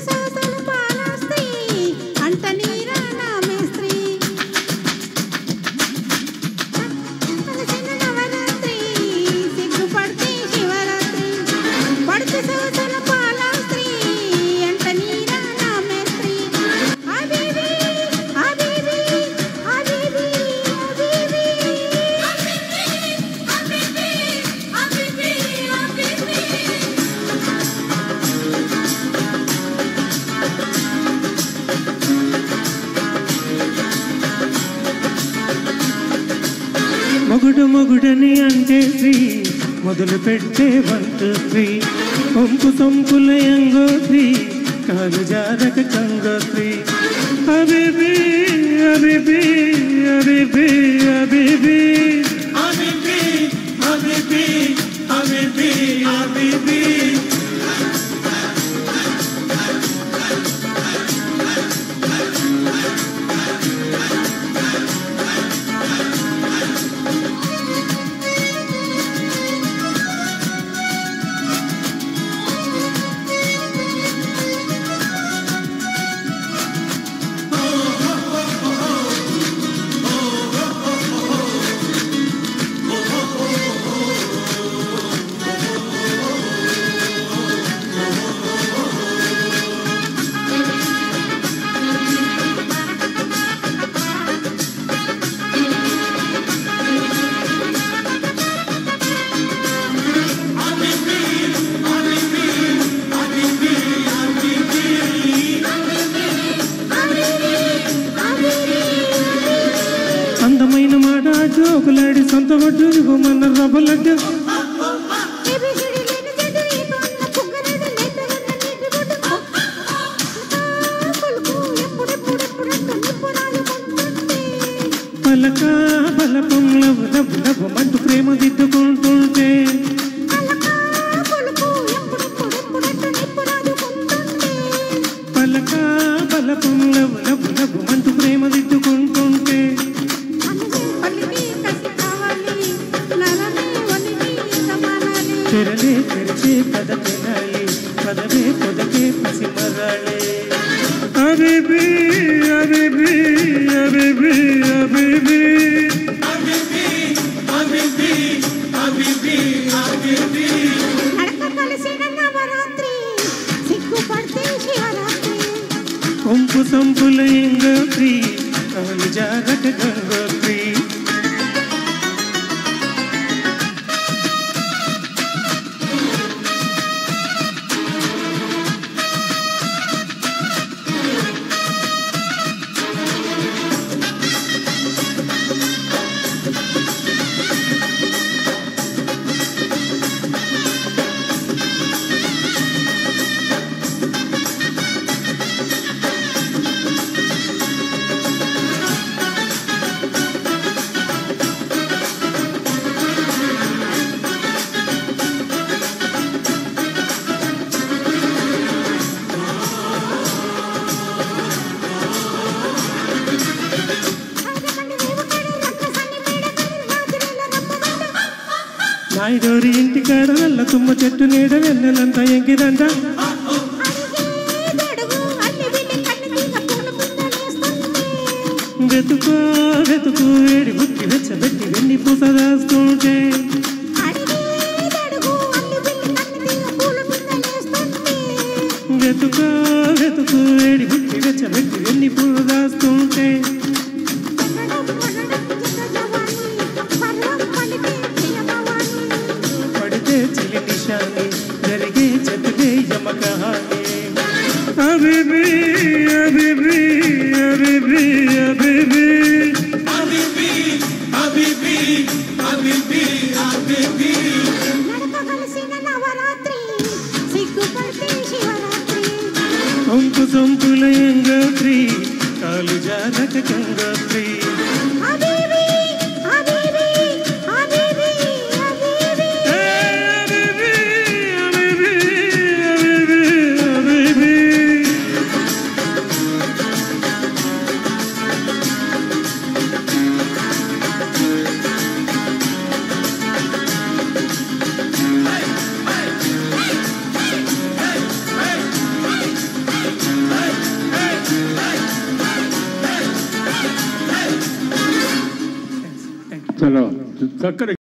సోసలు పాలాస్త్రీ అంట నీరా నా మేస్త్రీ కలిసిన నవరాత్రి సిగ్గుపడితే శివరాత్రి పడితే సోసలు పాలాస్త్రీ అంట నీరా నా మేస్త్రీ హబీబీ హబీబీ హబీబీ మొగుడు మొగుడని అంటే శ్రీ మొదలు పెట్టే 1 2 3 ఒంపు సొంపుల యంగోత్రి కాలు జారక కంగోత్రి హబీబీ హబీబీ హబీబీ హబీబీ హబీబీ హబీబీ హబీబీ హబీబీ అందమైన మాట జోకులాడి సొంత వడ్డు ఇవ్వమన్న రవ్వలడ్డు పలక బలపం లవ్ లవ్ లవ్ మంటూ ప్రేమ దిద్దుకుంటుంటే పలక బలపం లవ్ లవ్ లవ్ మంటూ ప్రేమ దిద్దుకుంటుంటే తెరలే తెరిచే పద తినాలి పదవే పొదకే పసి మరాలి హబీబీ హబీబీ హబీబీ హబీబీ హబీబీ హబీబీ హబీబీ కలిసిన నవరాత్రి సిగ్గుపడితే శివరాత్రి ఒంపు సంపుల యంగోత్రి కాలు జారక గంగోత్రి నాయుడోరి ఇంటికాడ నల్ల తుమ్మ చెట్టు నీడ వెన్నెలంతా ఎంకిదంట వెతుకో వెతుకు వేడి బుక్కి వెచ్చబెట్టి వెన్ని పూస రాస్తుంటే వెతుకో వెతుకు వేడి బుక్కి వెచ్చబెట్టి వెన్ని పూస రాస్తుంటే పడితే చిలి నిశాని జరిగే చదివే యమ కహాని హబీబీ హబీబీ హబీబీ హబీబీ హబీబీ హబీబీ హబీబీ హబీబీ కలిసిన నవరాత్రి సిగ్గుపడితే శివరాత్రి ఒంపు సొంపుల యంగోత్రి కాలు జారక గంగోత్రి చాలా చక్కని